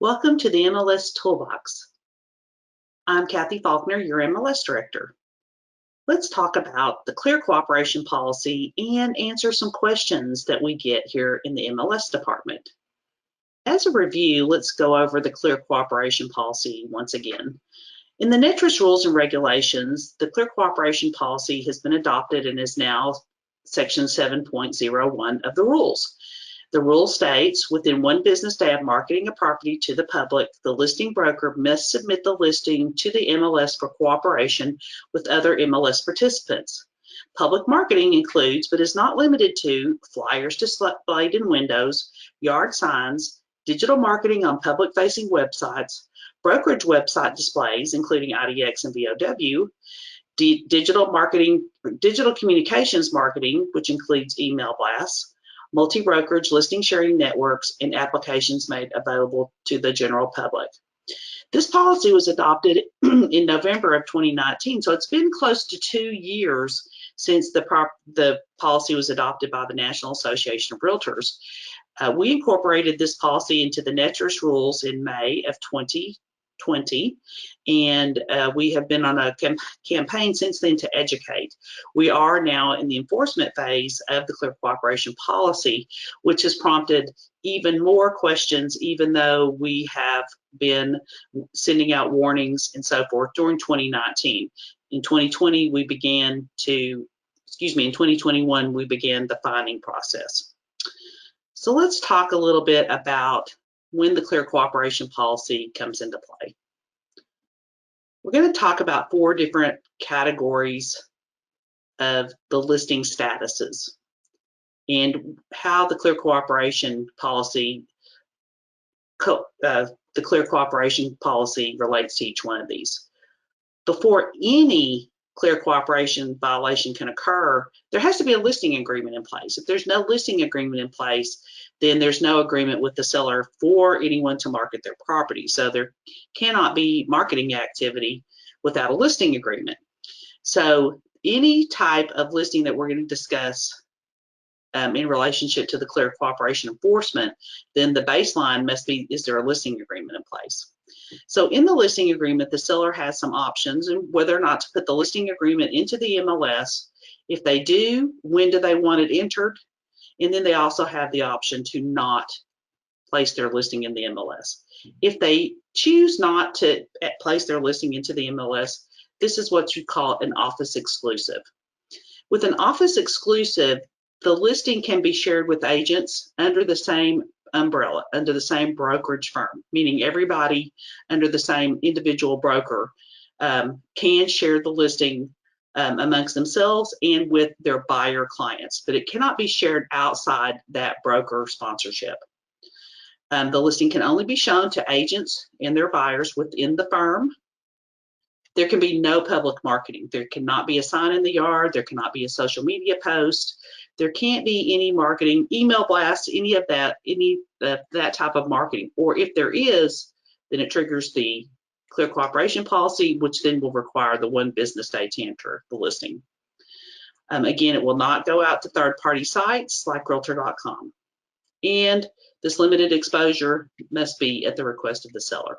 Welcome to the MLS Toolbox. I'm Cathy Faulkner, your MLS Director. Let's talk about the Clear Cooperation Policy and answer some questions that we get here in the MLS department. As a review, let's go over the Clear Cooperation Policy once again. In the NETRIS Rules and Regulations, the Clear Cooperation Policy has been adopted and is now Section 7.01 of the rules. The rule states, within 1 business day of marketing a property to the public, the listing broker must submit the listing to the MLS for cooperation with other MLS participants. Public marketing includes, but is not limited to, flyers displayed in windows, yard signs, digital marketing on public-facing websites, brokerage website displays, including IDX and VOW, digital communications marketing, which includes email blasts, multi-brokerage listing sharing networks, and applications made available to the general public. This policy was adopted in November of 2019, so it's been close to 2 years since the policy was adopted by the National Association of Realtors. We incorporated this policy into the NETRIS rules in May of 2020, and we have been on a campaign since then to educate. We are now in the enforcement phase of the Clear Cooperation Policy, which has prompted even more questions, even though we have been sending out warnings and so forth during 2019. In 2020, we began to, in 2021, we began the fining process. So let's talk a little bit about when the Clear Cooperation Policy comes into play. We're going to talk about 4 different categories of the listing statuses and how the Clear Cooperation Policy relates to each one of these. Before any Clear Cooperation violation can occur, there has to be a listing agreement in place. If there's no listing agreement in place, then there's no agreement with the seller for anyone to market their property. So there cannot be marketing activity without a listing agreement. So any type of listing that we're going to discuss in relationship to the Clear Cooperation enforcement, then the baseline must be, is there a listing agreement in place? So in the listing agreement, the seller has some options and whether or not to put the listing agreement into the MLS. If they do, when do they want it entered? And then they also have the option to not place their listing in the MLS. If they choose not to place their listing into the MLS, this is what you call an office exclusive. With an office exclusive, the listing can be shared with agents under the same umbrella, under the same brokerage firm, meaning everybody under the same individual broker can share the listing amongst themselves and with their buyer clients, but it cannot be shared outside that broker sponsorship. The listing can only be shown to agents and their buyers within the firm. There can be no public marketing. There cannot be a sign in the yard. There cannot be a social media post. There can't be any marketing, email blasts, any of that, that type of marketing. Or if there is, then it triggers the Clear Cooperation Policy, which then will require the 1 business day to enter the listing. Again, it will not go out to third-party sites like Realtor.com. And this limited exposure must be at the request of the seller.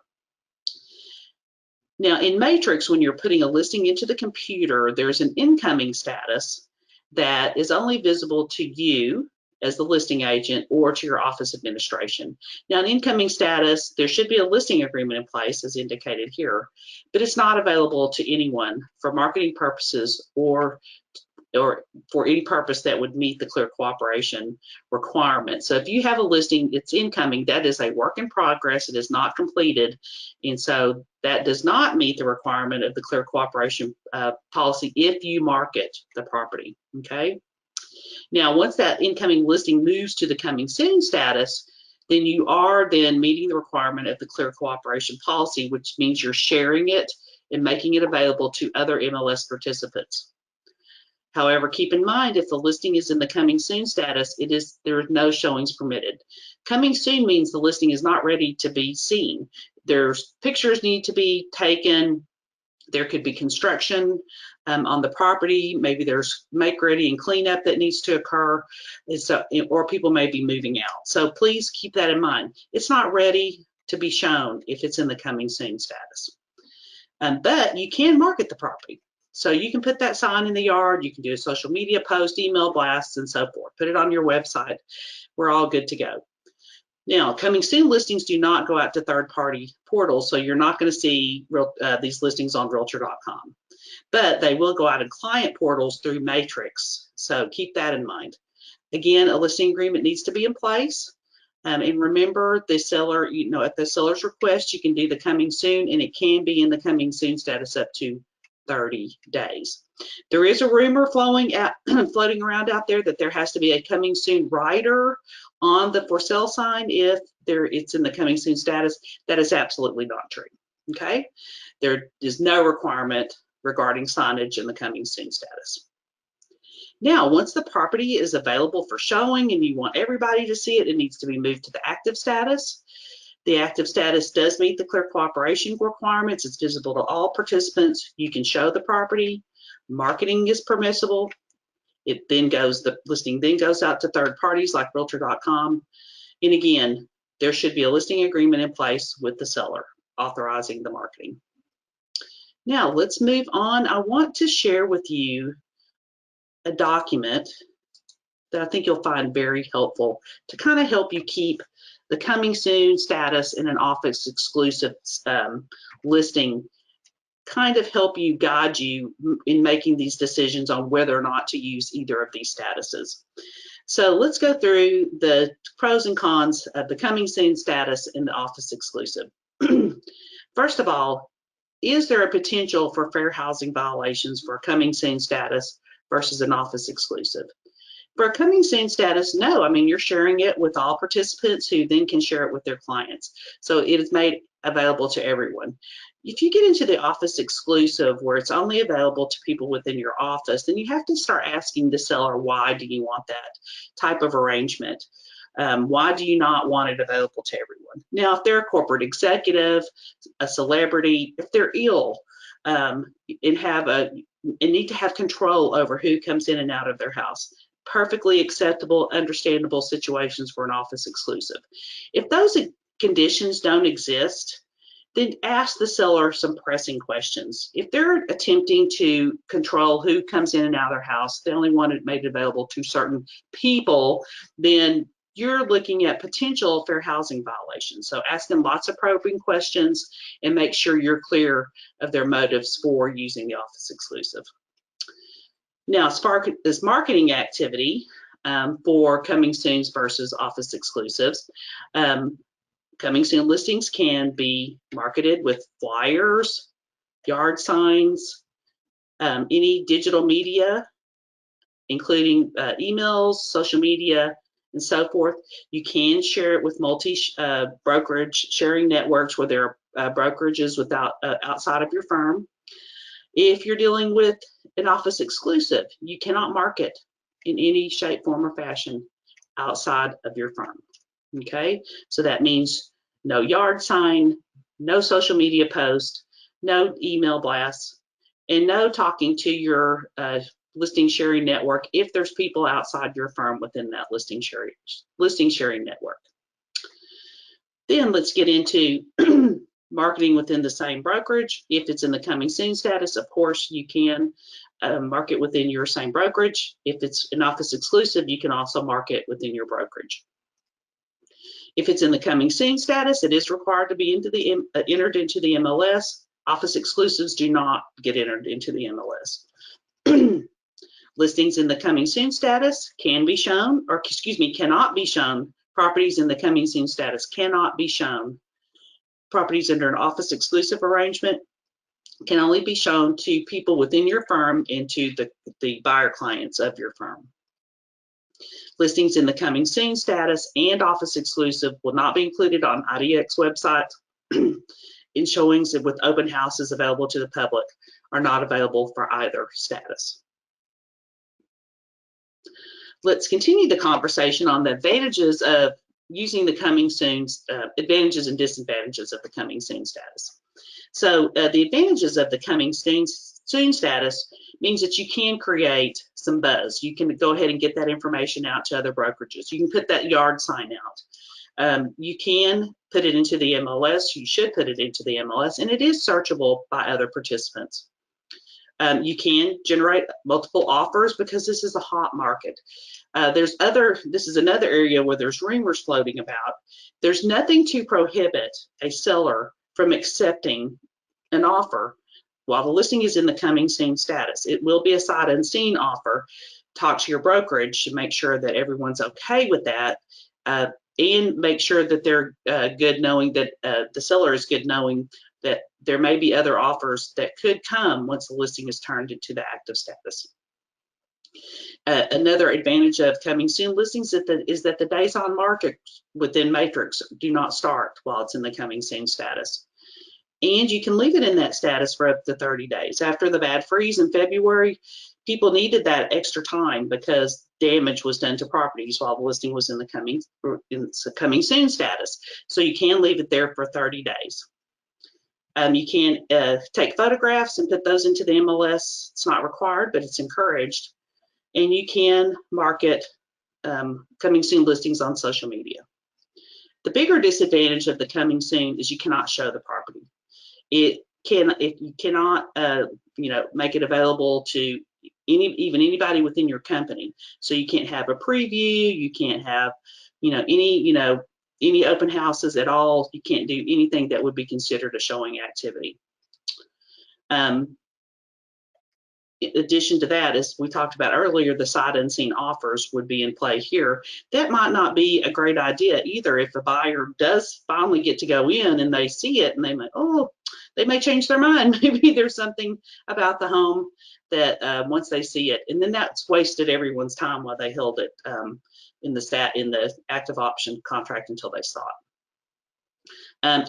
Now, in Matrix, when you're putting a listing into the computer, there's an incoming status that is only visible to you as the listing agent or to your office administration. Now, an incoming status, there should be a listing agreement in place as indicated here, but it's not available to anyone for marketing purposes or for any purpose that would meet the Clear Cooperation requirement. So if you have a listing, it's incoming, that is a work in progress, it is not completed, and so that does not meet the requirement of the Clear Cooperation Policy if you market the property, okay? Now, once that incoming listing moves to the coming soon status, then you are then meeting the requirement of the Clear Cooperation Policy, which means you're sharing it and making it available to other MLS participants. However, keep in mind, if the listing is in the coming soon status, there are no showings permitted. Coming soon means the listing is not ready to be seen. There's pictures need to be taken. There could be construction on the property. Maybe there's make ready and cleanup that needs to occur, or people may be moving out. So please keep that in mind. It's not ready to be shown if it's in the coming soon status. But you can market the property. So you can put that sign in the yard, you can do a social media post, email blasts, and so forth. Put it on your website. We're all good to go. Now, coming soon listings do not go out to third-party portals, so you're not going to see these listings on Realtor.com. But they will go out in client portals through MetroTex, so keep that in mind. Again, a listing agreement needs to be in place. And remember, the seller, at the seller's request, you can do the coming soon, and it can be in the coming soon status up to 30 days. There is a rumor floating around out there that there has to be a coming soon rider on the for sale sign if it's in the coming soon status. That is absolutely not true. Okay, there is no requirement regarding signage in the coming soon status. Now, once the property is available for showing and you want everybody to see it, it needs to be moved to the active status. The active status does meet the clear cooperation requirements. It's visible to all participants. You can show the property. Marketing is permissible. The listing then goes out to third parties like Realtor.com. And again, there should be a listing agreement in place with the seller authorizing the marketing. Now, let's move on. I want to share with you a document that I think you'll find very helpful to kind of help you keep the coming soon status in an office exclusive listing, kind of help you, guide you in making these decisions on whether or not to use either of these statuses. So let's go through the pros and cons of the coming soon status in the office exclusive. First of all, is there a potential for fair housing violations for a coming soon status versus an office exclusive? For a coming soon status, no. I mean, you're sharing it with all participants who then can share it with their clients. So it is made available to everyone. If you get into the office exclusive where it's only available to people within your office, then you have to start asking the seller, why do you want that type of arrangement? Why do you not want it available to everyone? Now, if they're a corporate executive, a celebrity, if they're ill, and need to have control over who comes in and out of their house, perfectly acceptable, understandable situations for an office exclusive. If those conditions don't exist, then ask the seller some pressing questions. If they're attempting to control who comes in and out of their house, they only want it made available to certain people, then you're looking at potential fair housing violations. So ask them lots of probing questions and make sure you're clear of their motives for using the office exclusive. Now, as far as marketing activity for coming soons versus office exclusives, coming soon listings can be marketed with flyers, yard signs, any digital media, including emails, social media, and so forth. You can share it with brokerage sharing networks where there are brokerages outside of your firm. If you're dealing with an office exclusive, you cannot market in any shape, form, or fashion outside of your firm. Okay, so that means no yard sign, no social media post, no email blasts, and no talking to your listing sharing network if there's people outside your firm within that listing sharing network. Then let's get into marketing within the same brokerage. If it's in the coming soon status, of course, you can market within your same brokerage. If it's an office exclusive, you can also market within your brokerage. If it's in the coming soon status, it is required to be entered into the MLS. Office exclusives do not get entered into the MLS. Listings in the coming soon status can be shown, or excuse me, cannot be shown. Properties in the coming soon status cannot be shown. Properties under an office exclusive arrangement can only be shown to people within your firm and to the buyer clients of your firm. Listings in the coming soon status and office exclusive will not be included on IDX websites. And showings with open houses available to the public are not available for either status. Let's continue the conversation on the advantages of using the coming soon, advantages and disadvantages of the coming soon status. So the advantages of the coming soon status means that you can create some buzz. You can go ahead and get that information out to other brokerages. You can put that yard sign out. You can put it into the MLS. You should put it into the MLS, and it is searchable by other participants. You can generate multiple offers because this is a hot market. This is another area where there's rumors floating about. There's nothing to prohibit a seller from accepting an offer while the listing is in the coming soon status. It will be a sight unseen offer. Talk to your brokerage to make sure that everyone's okay with that, and make sure that they're good knowing that the seller is good knowing that there may be other offers that could come once the listing is turned into the active status. Another advantage of coming soon listings is that the days on market within Matrix do not start while it's in the coming soon status. And you can leave it in that status for up to 30 days. After the bad freeze in February, people needed that extra time because damage was done to properties while the listing was in the coming soon status. So you can leave it there for 30 days. You can take photographs and put those into the MLS. It's not required, but it's encouraged. And you can market coming soon listings on social media. The bigger disadvantage of the coming soon is you cannot show the property. If you cannot, make it available to even anybody within your company. So you can't have a preview. You can't have, any open houses at all. You can't do anything that would be considered a showing activity. In addition to that, as we talked about earlier, the sight unseen offers would be in play here. That might not be a great idea either if a buyer does finally get to go in and they see it and they may change their mind. Maybe there's something about the home that once they see it, and then that's wasted everyone's time while they held it in the active option contract until they saw it.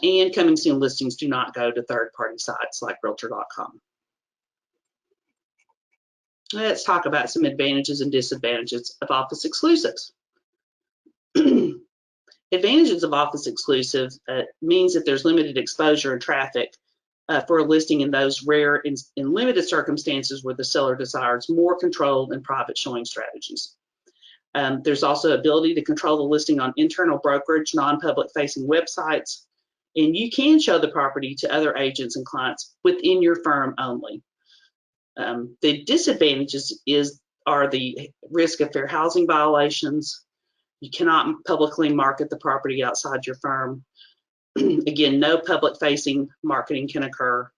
And coming soon listings do not go to third-party sites like Realtor.com. Let's talk about some advantages and disadvantages of office exclusives. Advantages of office exclusives means that there's limited exposure and traffic for a listing in those rare in limited circumstances where the seller desires more controlled and private showing strategies. There's also ability to control the listing on internal brokerage, non-public facing websites, and you can show the property to other agents and clients within your firm only. The disadvantages are the risk of fair housing violations. You cannot publicly market the property outside your firm. Again, no public facing marketing can occur.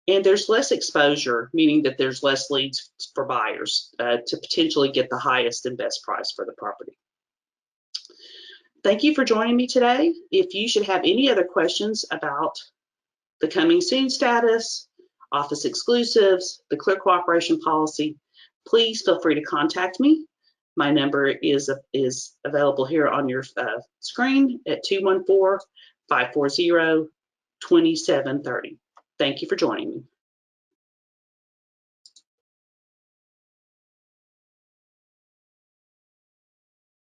And there's less exposure, meaning that there's less leads for buyers to potentially get the highest and best price for the property. Thank you for joining me today. If you should have any other questions about the coming soon status, office exclusives, the clear cooperation policy, please feel free to contact me. My number is available here on your screen at 214-540-2730. Thank you for joining me.